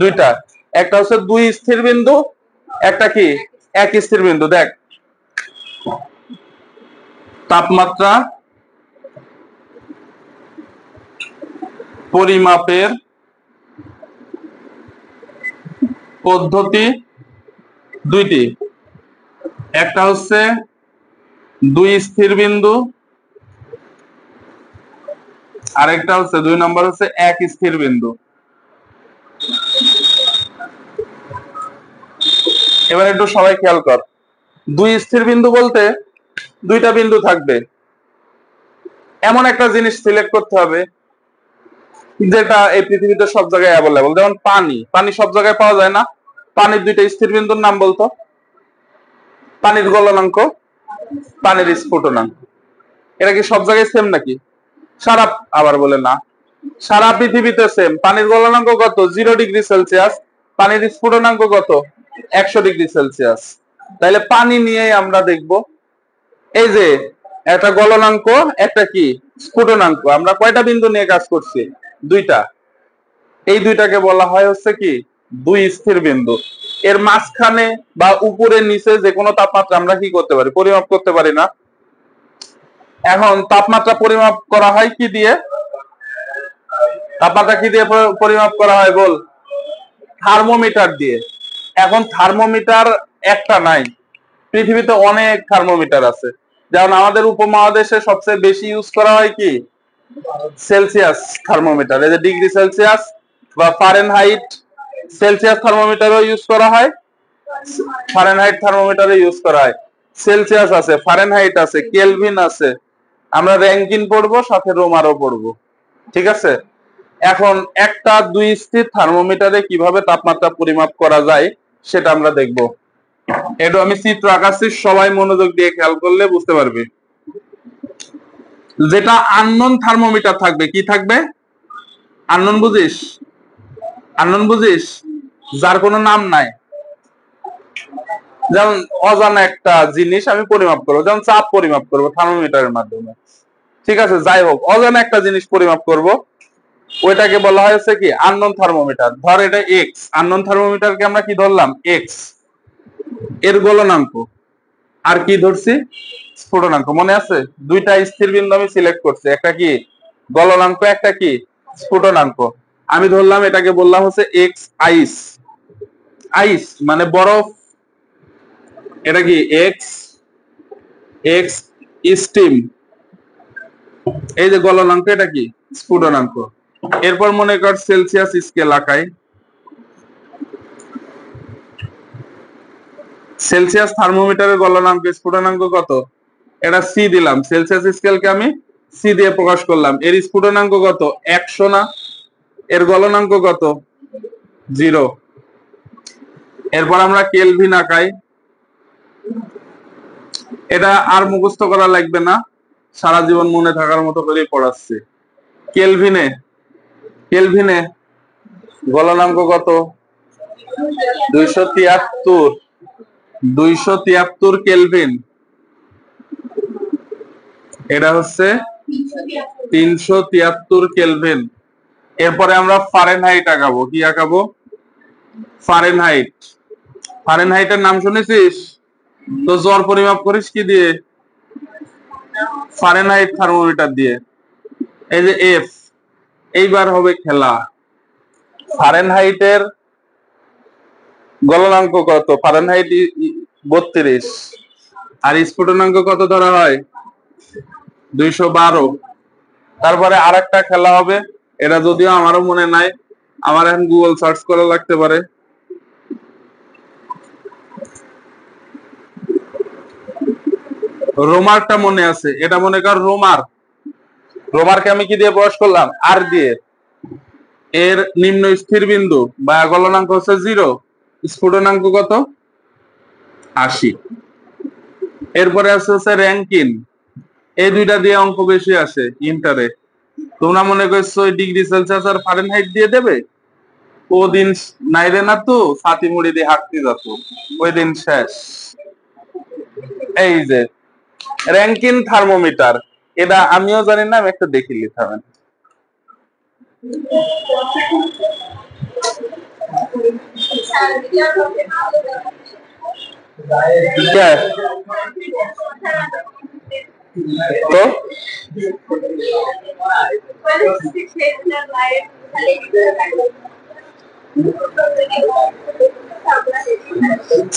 দুইটা। একটা হচ্ছে দুই স্থির বিন্দু, একটা কি এক স্থির বিন্দু। দেখ, তাপমাত্রা পরিমাপের পদ্ধতি দুইটি, একটা হচ্ছে দুই স্থির বিন্দু, আরেকটা হচ্ছে 2 নম্বর হচ্ছে এক স্থির বিন্দু। এবার একটু সবাই খেয়াল কর, দুই স্থির বিন্দু বলতে দুইটা বিন্দু থাকবে, এমন একটা জিনিস সিলেক্ট করতে হবে যেটা এই পৃথিবীতে সব জায়গায় অ্যাভেলেবল। যেমন পানি, পানি সব জায়গায় পাওয়া যায় না। পানির দুইটা স্থির বিন্দুর নাম বলতো? পানির গলনাঙ্ক, পানির স্ফুটনাঙ্ক। এটা কি সব জায়গায় সেম নাকি? সারা, আবার বলে না, সারা পৃথিবীতে সেম। পানির গলনাঙ্ক কত? 0°C। পানির স্ফুটনাঙ্ক কত? 100°C। তাইলে পানি নিয়েই আমরা দেখব। এই যে একটা গলনাঙ্ক, একটা কি স্ফুটনাঙ্ক, আমরা কয়টা বিন্দু নিয়ে কাজ করছি? দুইটা। এই দুইটাকে বলা হয় হচ্ছে কি দুই স্থির বিন্দু। এর মাঝখানে বা উপরে নিচে যে কোনো তাপমাত্রা আমরা কি করতে পারি? পরিমাপ করতে পারি না? এখন তাপমাত্রা পরিমাপ করা হয় কি দিয়ে? তাপমাত্রা কি দিয়ে পরিমাপ করা হয় বল? থার্মোমিটার দিয়ে। এখন থার্মোমিটার একটা নাই, পৃথিবীতে অনেক থার্মোমিটার আছে। যেমন আমাদের উপমহাদেশে সবচেয়ে বেশি ইউজ করা হয় কি? Celsius thermometer. এই যে ডিগ্রি সেলসিয়াস বা ফারেনহাইট, সেলসিয়াস থার্মোমিটারও ইউজ করা হয়, ফারেনহাইট থার্মোমিটারও ইউজ করা হয়। সেলসিয়াস আছে, ফারেনহাইট আছে, কেলভিন আছে। আমরা র্যাঙ্কিন পড়বো, সাথে রোমারও পড়বো। ঠিক আছে? এখন একটা দুই স্থির থার্মোমিটারে কিভাবে তাপমাত্রা পরিমাপ করা যায় সেটা আমরা দেখব। এটা আমি চিত্র আঁকাচ্ছি, সবাই মনোযোগ দিয়ে খেয়াল করলে বুঝতে পারবে। যেটা আননোন থার্মোমিটার থাকবে, কি থাকবে? আননোন বুঝিস? আননোন বুঝিস? যার কোনো নাম নাই। যেমন অজানা একটা জিনিস আমি পরিমাপ করবো, যেমন চাপ পরিমাপ করবো থার্মোমিটারের মাধ্যমে। ঠিক আছে, যাই হোক, অজানা একটা জিনিস পরিমাপ করব, ওইটাকে বলা হয়েছে কি আননোন থার্মোমিটার। ধর এটা এক্স, আননোন থার্মোমিটারকে আমরা কি ধরলাম? এক্স। এর গলনাঙ্ক আর কি ধরছি? স্ফুটনাঙ্ক। মনে আছে? দুইটা স্থির বিন্দু আমি সিলেক্ট করছি, একটা কি গলনাঙ্ক, একটা কি স্ফুটনাঙ্ক। আমি ধরলাম এটাকে বললাম হচ্ছে এক্স আইস। আইস মানে বরফ। এটা কি এক্স, এক্স স্টিম। এই যে গলনাঙ্ক, এটা কি স্ফুটনাঙ্ক। এরপর মনে কর সেলসিয়াস স্কেল আঁকাই। সেলসিয়াস থার্মোমিটারের গলনাঙ্ক স্ফুটনাঙ্ক কত? এটা সি দিলাম, সেলসিয়াস স্কেলকে আমি সি দিয়ে প্রকাশ করলাম। এর স্ফুটনাঙ্ক কত? 100 না? এর গলনাঙ্ক কত? 0। এরপর আমরা কেলভিন আঁকাই। এটা আর মুখস্থ করা লাগবে না, সারা জীবন মনে থাকার মতো করেই পড়াচ্ছি। কেলভিনে, কেলভিনে গলনাঙ্ক কত? 273। 273 কেলভিন। এটা হচ্ছে 373 কেলভিন। এরপরে আমরা ফারেনহাইট আঁকাবো। কি আঁকাবো? ফারেনহাইট। ফারেনহাইটের নাম শুনেছিস? তো জ্বর পরিমাপ করিস কি দিয়ে? ফারেনহাইট থার্মোমিটার দিয়ে। এই যে এফ। এইবার হবে খেলা। ফারেনহাইটের গলনাঙ্ক কত? ফারেনহাইট 32। আর স্ফুটনাঙ্ক কত ধরা হয়? 212। তারপরে আরেকটা খেলা হবে, এটা যদিও আমারও মনে নাই, আমার এখন গুগল সার্চ করা লাগতে পারে। রোমারটা মনে আছে? এটা মনে কর রোমার। রোমারকে আমি কি দিয়ে প্রকাশ করলাম? আর দিয়ে। এর নিম্ন স্থির বিন্দু বা গলনাঙ্ক হচ্ছে 0, স্ফুটনাঙ্ক কত? 80। এরপরে আছে হচ্ছে র্যাঙ্কিন। এই দুইটা দিয়ে অঙ্ক বেশি আসে ইন্টারে। তোমরা মনে করছো ডিগ্রি সেলসিয়াস আর ফারেনহাইট দিয়ে দেবে? ও দিন নাইরে না, তো ছাতি মুড়ি দিয়ে হাঁটতে যেত, ওই দিন শেষ। এই যে র্যাঙ্কিন থার্মোমিটার, এটা আমিও জানি না, আমি একটা দেখি লিখাবেন। তো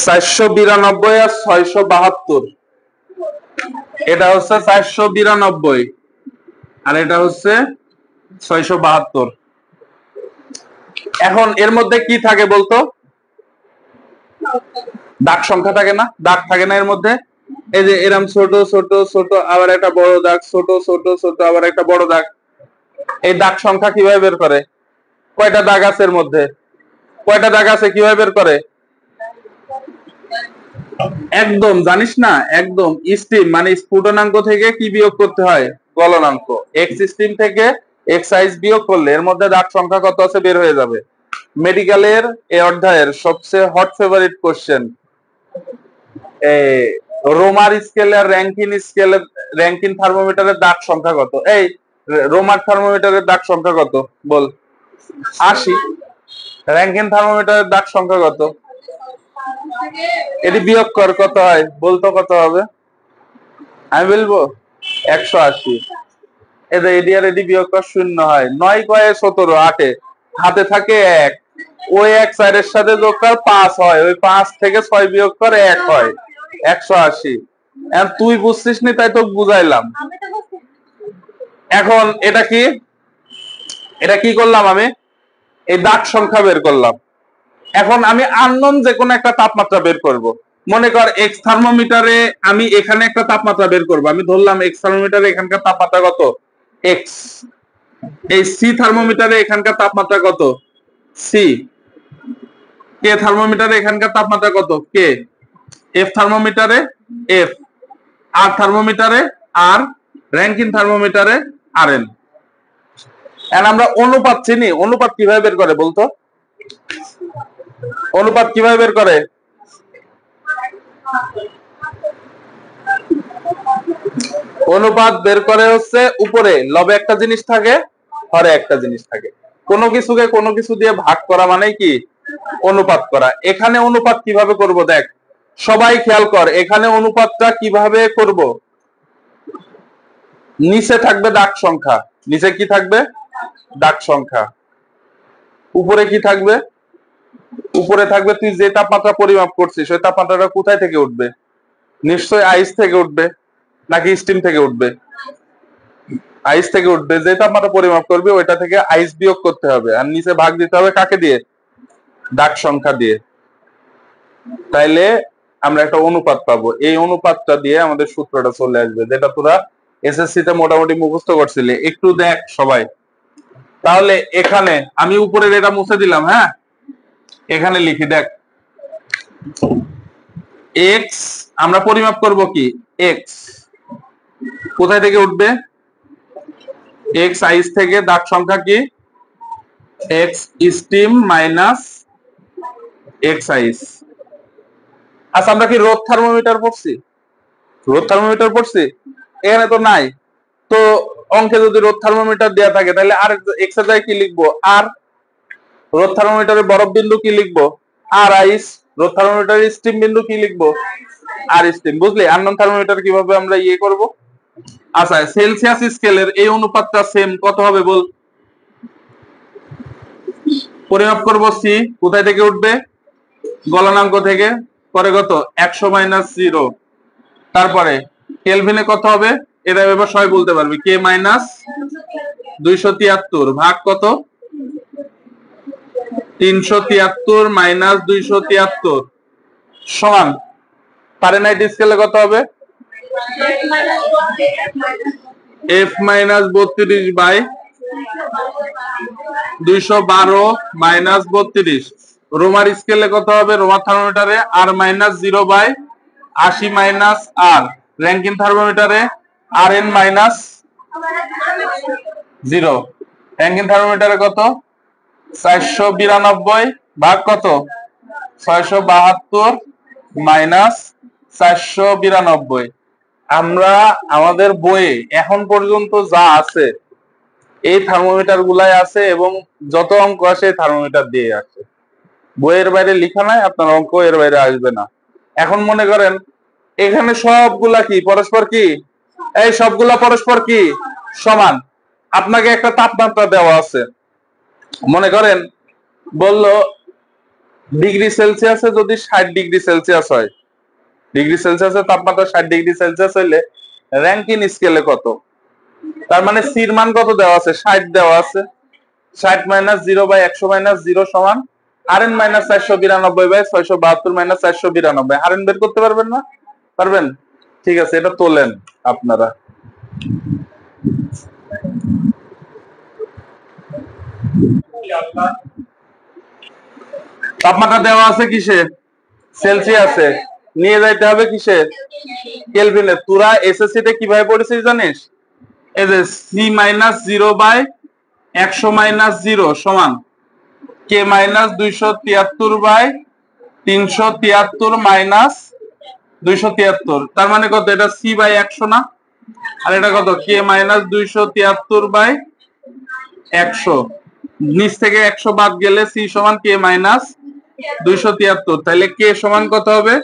492 আর 672, এটা হচ্ছে 492 আর এটা হচ্ছে 672। এখন এর মধ্যে কি থাকে বলতো? দাগ সংখ্যা থাকে না? দাগ থাকে না এর মধ্যে? এই যে এরম ছোট ছোট ছোট আবার একটা বড় দাগ, ছোট ছোট ছোট আবার একটা বড় দাগ। এই দাগ সংখ্যা কিভাবে বের করে? কয়টা দাগ আছে এর মধ্যে? কয়টা দাগ আছে কিভাবে বের করে? একদম জানিস না? একদম স্টিম মানে স্ফুটনাঙ্ক থেকে কি বিয়োগ করতে হয়? গলনাঙ্ক। এক্স স্টিম থেকে এক্স আইস বিয়োগ করলে এর মধ্যে দাগ সংখ্যা কত আছে বের হয়ে যাবে। মেডিকেলের এই অধ্যায়ের সবচেয়ে হট ফেভারিট কোশ্চেন, রোমার স্কেলে আর র্যাঙ্কিন থার্মোমিটারের দাগ সংখ্যা কত? এই রোমার থার্মোমিটারের দাগ সংখ্যা কত বল? 80। র্যাঙ্কিন থার্মোমিটারের দাগ সংখ্যা কত? এটি বিয়োগ কর, কত হয় বলতো? কত হবে? আমি বলবো 180। এডি আর এডি বিয়োগ কর, 0 হয়। 9 কয়ে 17, 8 হাতে থাকে 1, ওই 1 4 সাথে যোগ কর 5 হয়, ওই 5 থেকে 6 বিয়োগ কর 1 হয়, 180। আর তুই বুঝছিস নি তাই তো বুঝাইলাম। এখন এটা কি? এটা কি করলাম আমি? এই দাগ সংখ্যা বের করলাম। এখন আমি আননোন যে কোনো একটা তাপমাত্রা বের করব। মনে কর এক্স থার্মোমিটারে আমি এখানে একটা তাপমাত্রা বের করব। আমি ধরলাম এক্স থার্মোমিটারে এখানকার তাপমাত্রা কত? এক্স। এই সি থার্মোমিটারে এখানকার তাপমাত্রা কত? সি। কে থার্মোমিটারে এখানকার তাপমাত্রা কত? কে। এফ থার্মোমিটারে এফ। আর থার্মোমিটারে আর। র্যাঙ্কিন থার্মোমিটারে আর এন। এখন আমরা অনুপাত চিনি। অনুপাত কিভাবে বের করে বলতো? অনুপাত কিভাবে বের করে? অনুপাত বের করে হচ্ছে উপরে লবে একটা জিনিস থাকে, হরে একটা জিনিস থাকে। কোনো কিছুকে কোনো কিছু দিয়ে ভাগ করা মানে কি? অনুপাত করা। এখানে অনুপাত কিভাবে করব দেখ, সবাই খেয়াল কর। এখানে অনুপাতটা কিভাবে করব? নিচে থাকবে দাগ সংখ্যা। নিচে কি থাকবে? দাগ সংখ্যা। উপরে কি থাকবে? উপরে থাকবে তুই যে তাপমাত্রা পরিমাপ করছিস ওই তাপমাত্রাটা কোথায় থেকে উঠবে? নিশ্চয়ই আইস থেকে উঠবে, নাকি স্টিম থেকে উঠবে? আইস থেকে উঠবে। যে তাপমাত্রা পরিমাপ করবে ওইটা থেকে আইস বিয়োগ করতে হবে, আর নিচে ভাগ দিতে হবে কাকে দিয়ে? দাগ সংখ্যা দিয়ে। তাইলে আমরা একটা অনুপাত পাবো। এই অনুপাতটা দিয়ে আমাদের সূত্রটা চলে আসবে, যেটা তোরা এসএসসি তে মোটামুটি মুখস্থ করছিলে। একটু দেখ সবাই। তাহলে এখানে আমি উপরের এটা মুছে দিলাম, হ্যাঁ? এখানে লিখি দেখ, এক্স আমরা পরিমাপ করব কি? এক্স কোথায় থেকে উঠবে? এক্স আইস থেকে। দাগ সংখ্যা কি? X steam minus x ice. আচ্ছা আমরা কি রোদ থার্মোমিটার পড়ছি? রোদ থার্মোমিটার পড়ছি? এখানে তো নাই। তো অঙ্কে যদি রোদ থার্মোমিটার দেওয়া থাকে তাহলে আর এক্স এর জায়গায় কি লিখবো? আর। রোদ থার্মোমিটারের বরফ বিন্দু কি লিখবো? আর আইস। রোদ থার্মোমিটারের স্টিম বিন্দু কি লিখবো? আর স্টিম। বুঝলি আননোন থার্মোমিটার কিভাবে আমরা ইয়ে করব? আচ্ছা সেলসিয়াস স্কেলের এই অনুপাতটা সেম কত হবে বল? পরিমাপ করবো সি, কোথায় থেকে উঠবে? গলনাঙ্ক থেকে। পরে কত? 100 মাইনাস 0। তারপরে কেলভিনে কত হবে? এটা এবার সবাই বলতে পারবে। কে মাইনাস 273 ভাগ কত? 373 মাইনাস 273 সমান ফারেনহাইট স্কেলে কত হবে? F minus 32 by 212 minus 32। Reaumur স্কেলে কত হবে? রোমার থার্মোমিটারে R minus 0 by 80 minus R. Rankine থার্মোমিটারে আর এন মাইনাস 0। র্যাঙ্কিন থার্মোমিটারে কত? 492 ভাগ কত? 672 মাইনাস 492। আমরা আমাদের বইয়ে এখন পর্যন্ত যা আছে এই থার্মোমিটার গুলাই আছে, এবং যত অঙ্ক আসে থার্মোমিটার দিয়ে আসে। বইয়ের বাইরে লেখা নাই, আপনার অঙ্ক এর বাইরে আসবে না। এখন মনে করেন এখানে সবগুলা কি পরস্পর কি, এই সবগুলা পরস্পর কি সমান। আপনাকে একটা তাপমাত্রা দেওয়া আছে, মনে করেন বলল ডিগ্রি সেলসিয়াসে যদি 60 ডিগ্রি সেলসিয়াস হয়, ডিগ্রি সেলসিয়াসের তাপমাত্রা 60 ডিগ্রি সেলসিয়াস হইলে র্যাঙ্কিন স্কেলে কত। তার মানে সির মান কত দেওয়া আছে, 60 দেওয়া আছে। 60 মাইনাস 0/100 - 0 সমান Rn - 492/672 - 492। Rn বের করতে পারবেন না? পারবেন? ঠিক আছে, এটা তোলেন আপনারা। তাপমাত্রা দেওয়া আছে কিসে, সেলসিয়াসে, নিয়ে যাইতে হবে কিসে, কেলভিনে। তোরা এসএসসি তে কিভাবে পড়েছিস জানিস? এই যে C - 0/100 - 0 সমান K - 273/373 - 273। তার মানে কত, এটা C/100 না? আর এটা কত, K - 273/100। নিচ থেকে 100 বাদ গেলে C সমান K - 273। তাহলে K সমান কত হবে,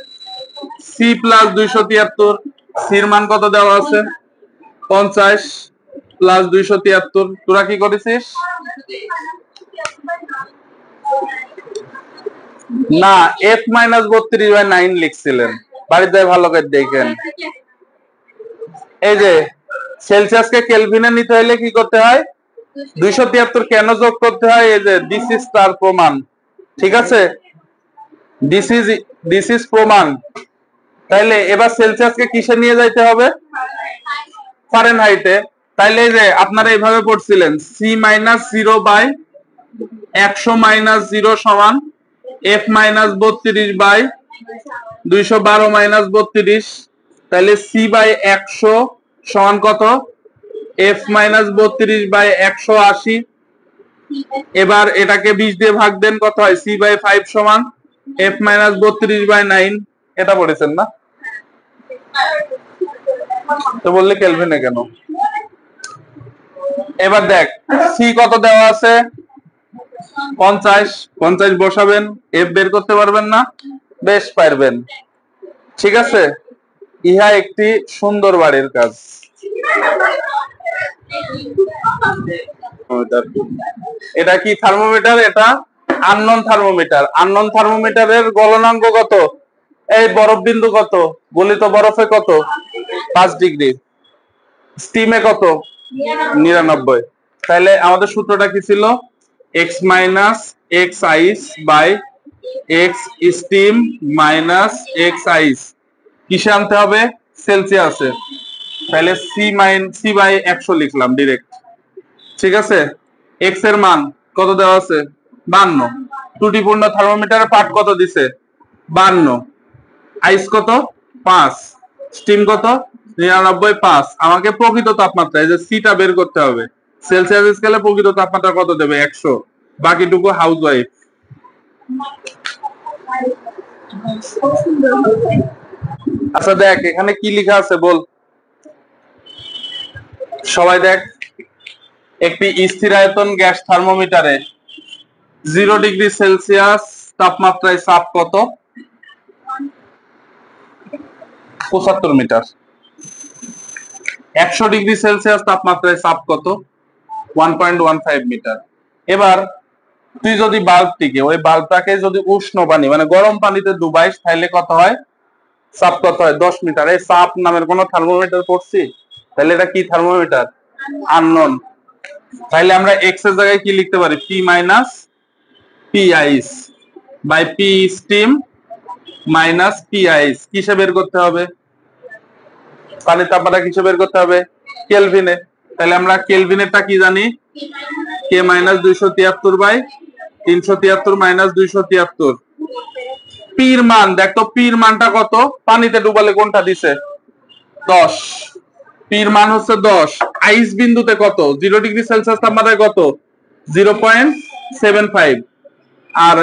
C প্লাস 273। সির মান কত দেওয়া আছে, 50 প্লাস 273। তোরা কি করেছিস? না, F - 32/9 লিখছিলেন। বাড়িতে ভালো করে দেখেন। এই যে সেলসিয়াসকে কেলভিনে নিতে হলে কি করতে হয়, 273 কেন যোগ করতে হয়, এই যে দিস ইজ তার প্রমাণ। ঠিক আছে, দিস ইজ প্রমাণ। তাইলে এবার সেলসিয়াসকে কিসে নিয়ে যাইতে হবে, ফারেনহাইটে। তাইলে এই যে আপনারা এইভাবে পড়ছিলেন C - 0/100 - 0 সমান F - 32/212 - 32। তাহলে C/100 সমান কত, F - 32/180। এবার এটাকে 20 দিয়ে ভাগ দেন, কত হয়, C/5 সমান F - 32/9। এটা পড়েছেন না? তো বললে কেলভিনে কেন? এবার দেখ সি কত দেওয়া আছে, 50। 50 বসাবেন, এফ বের করতে পারবেন না? বেশ পারবেন। ঠিক আছে, ইহা একটি সুন্দর বাড়ির কাজ। এটা কি থার্মোমিটার, এটা আননোন থার্মোমিটার। আননোন থার্মোমিটারের গলনাঙ্ক কত, এই বরফ বিন্দু কত, গলিত বরফে কত, 5 ডিগ্রি, স্টিমে কত, 99। তাহলে আমাদের সূত্রটা কি ছিল, x minus x ice by x steam minus x ice. কিসে আনতে হবে, সেলসিয়াসে। তাহলে C/100 লিখলাম ডিরেক্ট। ঠিক আছে, x এর মান কত দেওয়া আছে, 52। ত্রুটিপূর্ণ থার্মোমিটারের পাঠ কত দিছে, 52। আইস কত, 5। স্টিম কত, 99। 5। আমাকে প্রকৃত তাপমাত্রা, এই যে সিটা বের করতে হবে। সেলসিয়াস স্কেলে প্রকৃত তাপমাত্রা কত দেবে, 100। বাকিটুকু হাউস ওয়াইফ। আচ্ছা দেখ এখানে কি লেখা আছে বল, সবাই দেখ। একটি স্থির আয়তন গ্যাস থার্মোমিটারে 0 ডিগ্রি সেলসিয়াস তাপমাত্রায় চাপ কত, 75 মিটার। 100 ডিগ্রি সেলসিয়াস তাপমাত্রায় চাপ কত, 1.15 মিটার। এবার তুই যদি বাল্বটিকে, ওই বাল্বটাকে যদি উষ্ণ পানি মানে গরম পানিতে ডুবাইস, তাহলে কত হয়, চাপ কত হয়, 10 মিটার। এই চাপ নামের কোন থার্মোমিটার পড়ছি? তাহলে এটা কি থার্মোমিটার, আননোন। তাহলে আমরা এক্স এর জায়গায় কি লিখতে পারি, P minus P ice by P steam minus P ice. কিসে বের করতে হবে, পানির তাপমাত্রা কিসে বের করতে হবে, কেলভিনে। তাহলে আমরা কেলভিনেরটা কি জানি, কে মাইনাস 273/373 মাইনাস 273। পির মান দেখ তো, পির মানটা কত, পানিতে ডুবালে কোনটা দিছে, 10। পির মান হচ্ছে 10। আইস বিন্দুতে কত, 0 ডিগ্রি সেলসিয়াস তাপমাত্রায় কত, 0.75। আর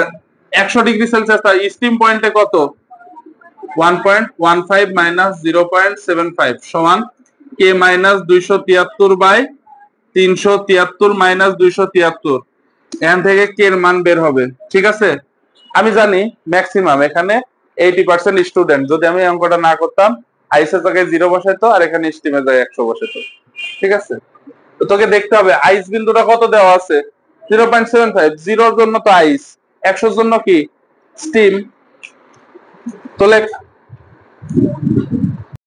100 ডিগ্রি সেলসিয়াস স্টিম পয়েন্টে কত, 1.15 মাইনাস 0.75 সমান কে মাইনাস 273 বাই 373 মাইনাস 273। এখান থেকে কে এর মান বের হবে। ঠিক আছে, আমি জানি ম্যাক্সিমাম এখানে 80% স্টুডেন্ট, যদি আমি অঙ্কটা না করতাম আইসের জায়গায় 0 বসাইতো আর এখানে স্টিমের জায়গায় 100 বসাইতো। ঠিক আছে, তো তোকে দেখতে হবে আইস বিন্দুটা কত দেওয়া আছে, 0.75। 0 জন্য তো আইস, 100 জন্য কি স্টিম। তো লেখ